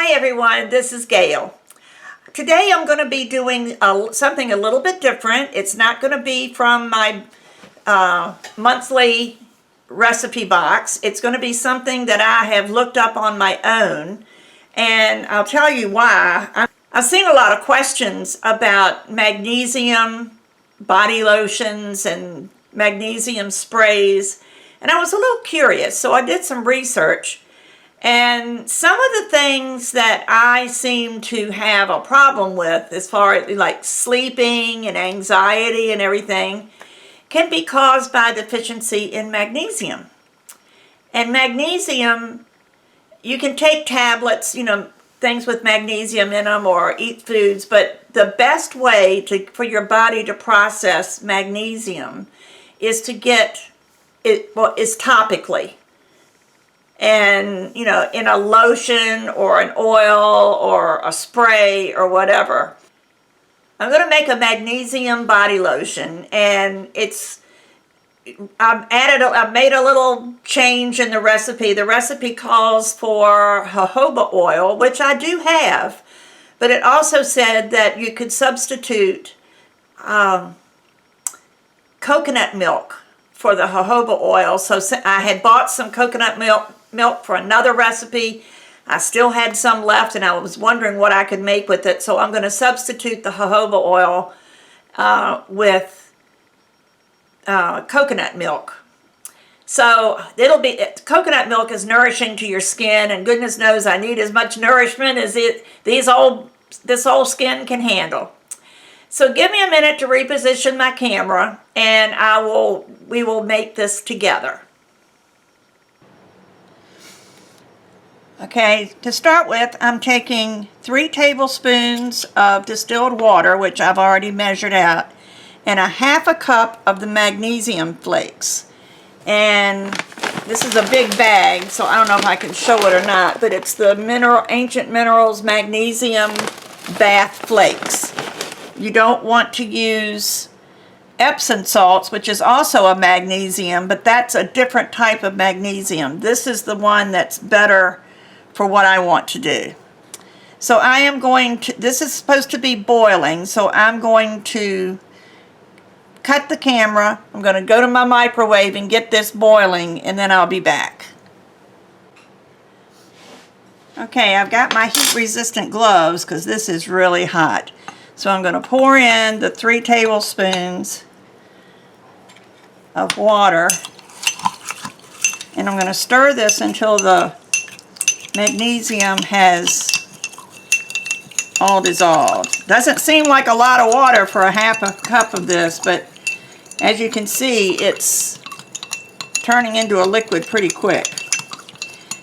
Hi everyone, this is Gayle. Today I'm going to be doing something a little bit different. It's not going to be from my monthly recipe box. It's going to be something that I have looked up on my own, and I'll tell you why. I've seen a lot of questions about magnesium body lotions and magnesium sprays, and I was a little curious, so I did some research. And some of the things that I seem to have a problem with, as far as like sleeping and anxiety and everything, can be caused by deficiency in magnesium. And magnesium, you can take tablets, things with magnesium in them, or eat foods, but the best way for your body to process magnesium is to get it, is topically. And in a lotion or an oil or a spray or whatever. I'm going to make a magnesium body lotion, and I've made a little change in the recipe. The recipe calls for jojoba oil, which I do have, but it also said that you could substitute coconut milk for the jojoba oil. So I had bought some coconut milk for another recipe. I still had some left, and I was wondering what I could make with it. So I'm going to substitute the jojoba oil with coconut milk. So coconut milk is nourishing to your skin, and goodness knows I need as much nourishment as this old skin can handle. So give me a minute to reposition my camera, and we will make this together. Okay, to start with, I'm taking 3 tablespoons of distilled water, which I've already measured out, and 1/2 cup of the magnesium flakes. And this is a big bag, so I don't know if I can show it or not, but it's the Ancient Minerals Magnesium Bath Flakes. You don't want to use Epsom salts, which is also a magnesium, but that's a different type of magnesium. This is the one that's better for what I want to do. So this is supposed to be boiling, so I'm going to cut the camera. I'm going to go to my microwave and get this boiling, and then I'll be back. Okay, I've got my heat-resistant gloves because this is really hot. So I'm going to pour in the 3 tablespoons of water, and I'm going to stir this until the magnesium has all dissolved. Doesn't seem like a lot of water for 1/2 cup of this, but as you can see, it's turning into a liquid pretty quick.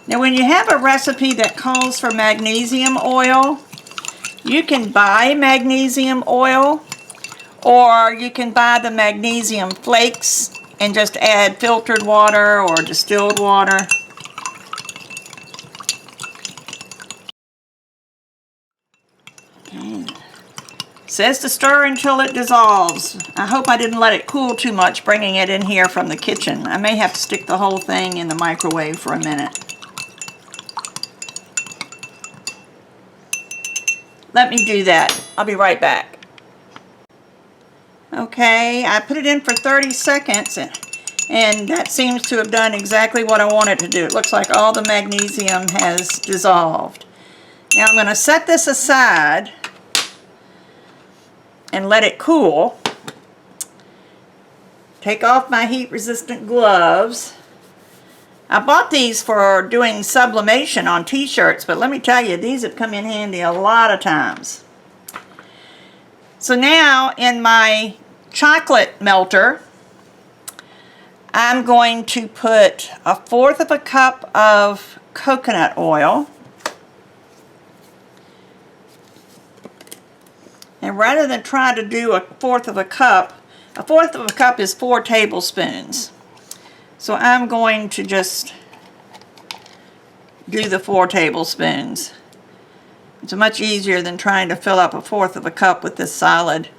Now, when you have a recipe that calls for magnesium oil, you can buy magnesium oil, or you can buy the magnesium flakes and just add filtered water or distilled water. Says to stir until it dissolves. I hope I didn't let it cool too much bringing it in here from the kitchen. I may have to stick the whole thing in the microwave for a minute. Let me do that. I'll be right back. Okay, I put it in for 30 seconds and that seems to have done exactly what I wanted to do. It looks like all the magnesium has dissolved. Now I'm going to set this aside and let it cool. Take off my heat-resistant gloves. I bought these for doing sublimation on t-shirts, but let me tell you, these have come in handy a lot of times. So now in my chocolate melter, I'm going to put 1/4 cup of coconut oil. And rather than try to do 1/4 cup, 1/4 cup is 4 tablespoons. So I'm going to just do the 4 tablespoons. It's much easier than trying to fill up 1/4 cup with this solid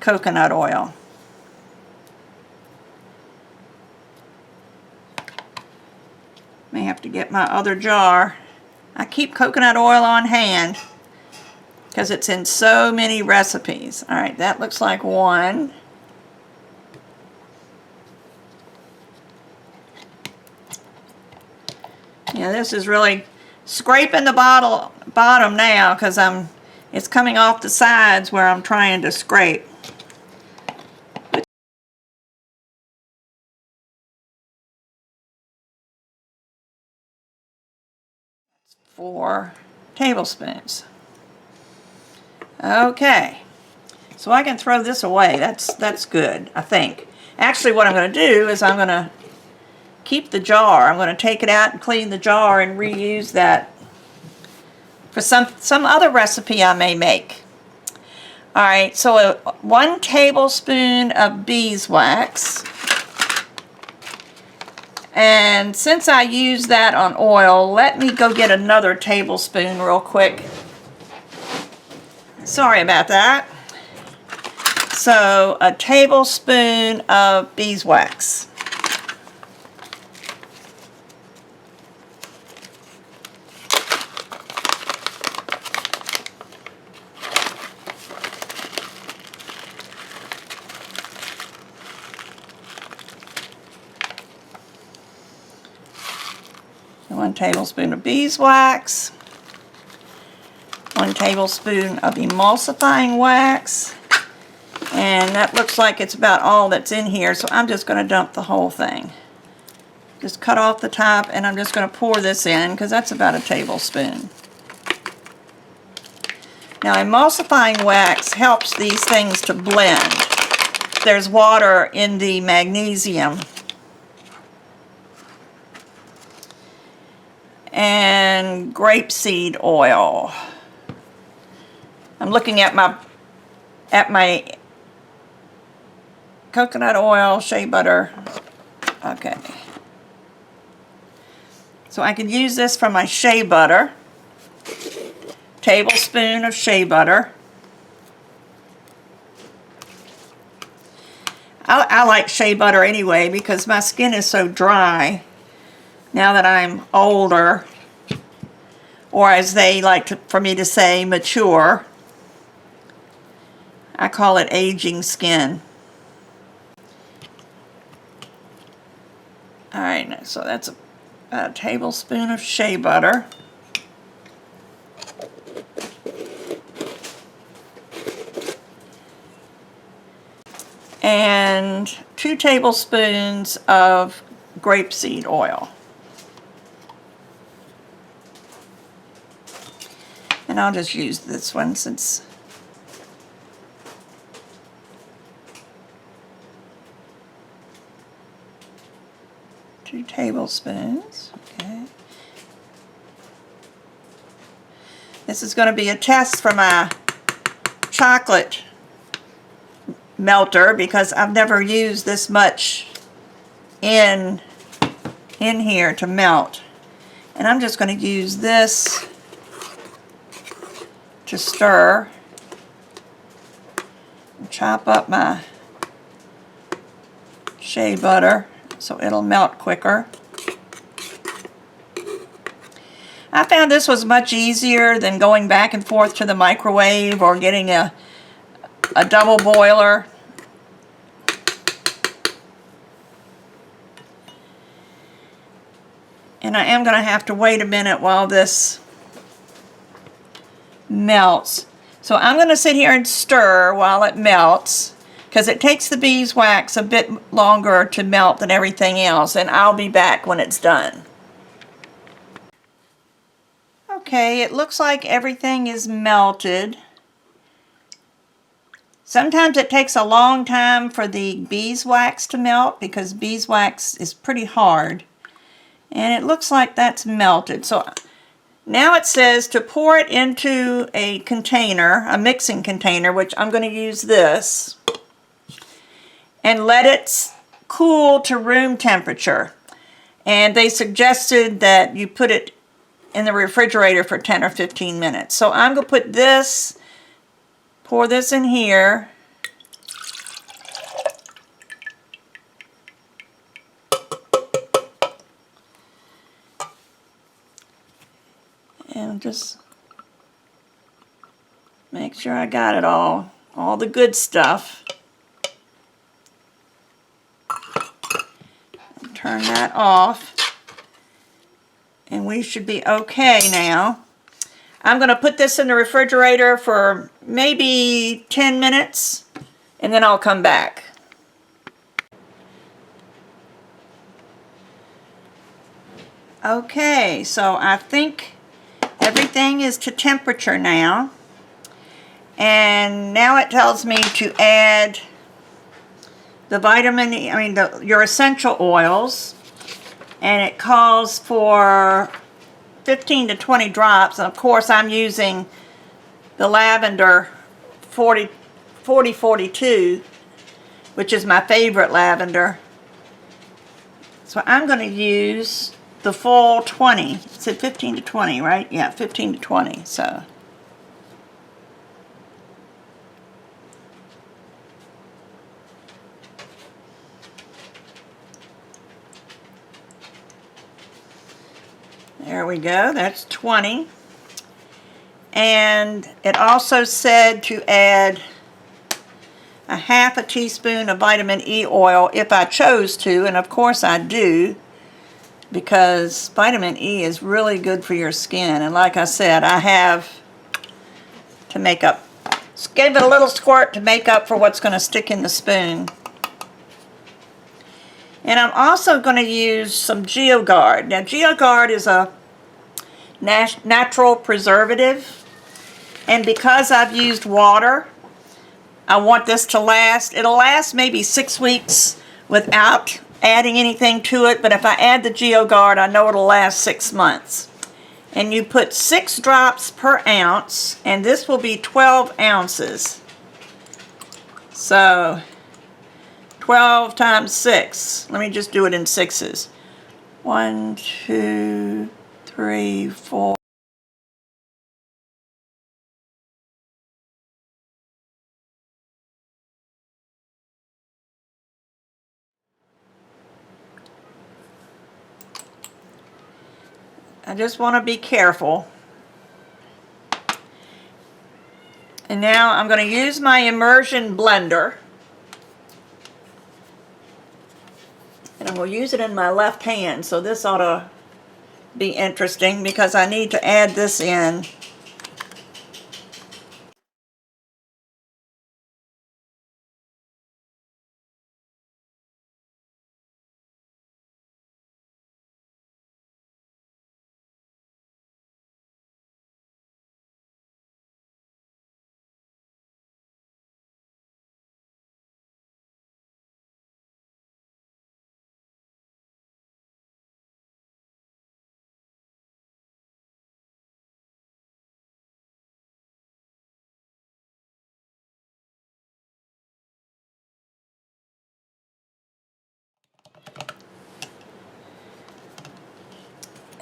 coconut oil. May have to get my other jar. I keep coconut oil on hand because it's in so many recipes. All right, that looks like one. Yeah, this is really scraping the bottom now because it's coming off the sides where I'm trying to scrape. 4 tablespoons. Okay, so I can throw this away. That's good, I think. Actually, what I'm going to do is I'm going to keep the jar. I'm going to take it out and clean the jar and reuse that for some other recipe I may make. All right, so 1 tablespoon of beeswax. And since I use that on oil, let me go get another tablespoon real quick. Sorry about that. So a tablespoon of beeswax. One tablespoon of beeswax, 1 tablespoon of emulsifying wax, and that looks like it's about all that's in here, so I'm just going to dump the whole thing. Just cut off the top, and I'm just going to pour this in because that's about a tablespoon. Now, emulsifying wax helps these things to blend. There's water in the magnesium. And grapeseed oil. I'm looking at my coconut oil, shea butter. Okay. So I can use this for my shea butter. Tablespoon of shea butter. I like shea butter anyway because my skin is so dry. Now that I'm older, or as they like for me to say, mature, I call it aging skin. All right, so that's a tablespoon of shea butter. And 2 tablespoons of grapeseed oil. And I'll just use this one since two tablespoons. Okay. This is going to be a test for my chocolate melter because I've never used this much in here to melt. And I'm just going to use this to stir, and chop up my shea butter so it'll melt quicker. I found this was much easier than going back and forth to the microwave or getting a double boiler. And I am going to have to wait a minute while this melts. So I'm going to sit here and stir while it melts because it takes the beeswax a bit longer to melt than everything else, and I'll be back when it's done. Okay, it looks like everything is melted. Sometimes it takes a long time for the beeswax to melt because beeswax is pretty hard. And it looks like that's melted. So now it says to pour it into a container, a mixing container, which I'm going to use this, and let it cool to room temperature. And they suggested that you put it in the refrigerator for 10 or 15 minutes. So I'm going to put this, pour this in here. And just make sure I got it all the good stuff. Turn that off. And we should be okay now. I'm going to put this in the refrigerator for maybe 10 minutes, and then I'll come back. Okay, so I think everything is to temperature now. And now it tells me to add the vitamin E, your essential oils. And it calls for 15 to 20 drops. And of course I'm using the Lavender 4042, which is my favorite lavender. So I'm going to use the full 20. It said 15 to 20, right? Yeah, 15 to 20. So there we go, that's 20. And it also said to add a half a teaspoon of vitamin E oil if I chose to, and of course I do, because vitamin E is really good for your skin. And like I said, I have to make up. Just gave it a little squirt to make up for what's going to stick in the spoon. And I'm also going to use some GeoGuard. Now GeoGuard is a natural preservative, and because I've used water, I want this to last. It'll last maybe 6 weeks without adding anything to it, but if I add the GeoGuard, I know it'll last 6 months. And you put 6 drops per ounce, and this will be 12 ounces. So 12 times 6. Let me just do it in sixes. 1, 2, 3, 4. I just want to be careful. And now I'm going to use my immersion blender. And I'm going to use it in my left hand, so this ought to be interesting because I need to add this in.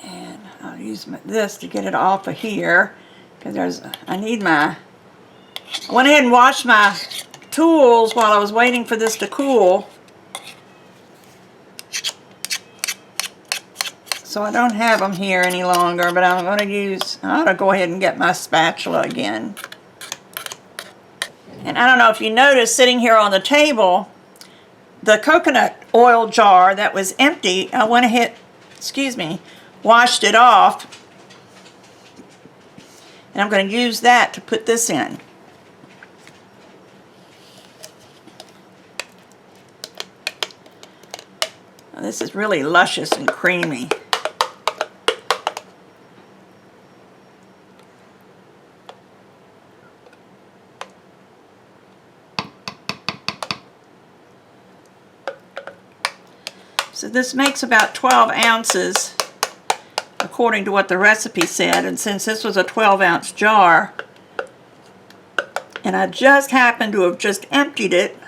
And I'll use this to get it off of here, because I went ahead and washed my tools while I was waiting for this to cool. So I don't have them here any longer, but I ought to go ahead and get my spatula again. And I don't know if you noticed, sitting here on the table, the coconut oil jar that was empty, I went ahead, washed it off. And I'm going to use that to put this in. Now, this is really luscious and creamy. So this makes about 12 ounces according to what the recipe said, and since this was a 12-ounce jar and I just happened to have just emptied it,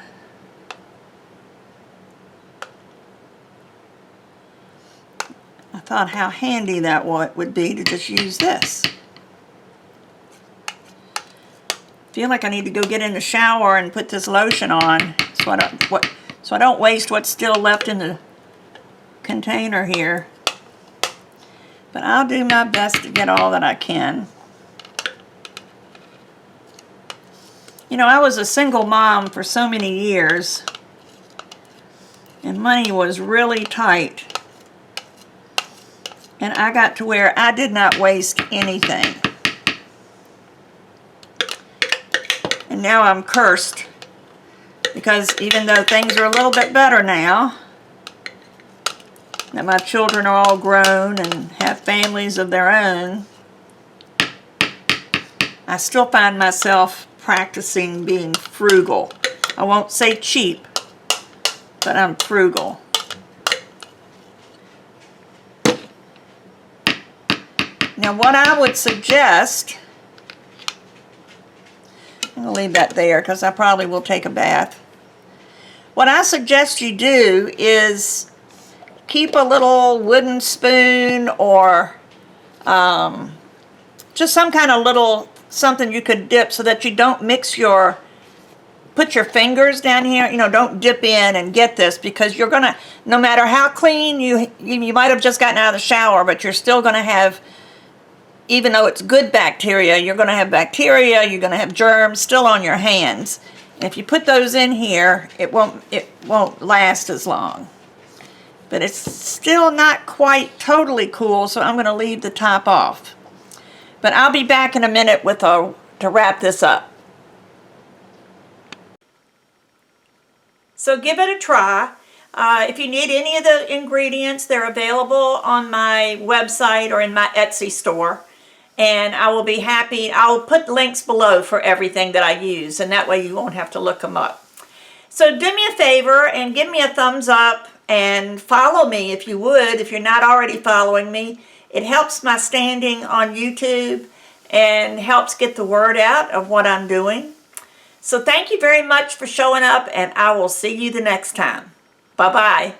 I thought how handy that would be to just use this. Feel like I need to go get in the shower and put this lotion on so I don't waste what's still left in the container here. but I'll do my best to get all that I can. You know, I was a single mom for so many years, and money was really tight. And I got to where I did not waste anything. And now I'm cursed, because even though things are a little bit better now, that my children are all grown and have families of their own, I still find myself practicing being frugal. I won't say cheap, but I'm frugal. Now what I would suggest, I'm going to leave that there because I probably will take a bath. What I suggest you do is keep a little wooden spoon or just some kind of little something you could dip so that you don't put your fingers down here, you know, don't dip in and get this, because you're gonna, no matter how clean you might have just gotten out of the shower, but you're still gonna have, even though it's good bacteria, you're gonna have bacteria, you're gonna have germs still on your hands. And if you put those in here, it won't last as long. But it's still not quite totally cool, so I'm gonna leave the top off. But I'll be back in a minute to wrap this up. So give it a try. If you need any of the ingredients, they're available on my website or in my Etsy store. And I will be happy. I'll put links below for everything that I use, and that way you won't have to look them up. So do me a favor and give me a thumbs up and follow me if you would, if you're not already following me. It helps my standing on YouTube and helps get the word out of what I'm doing. So thank you very much for showing up, and I will see you the next time. Bye-bye.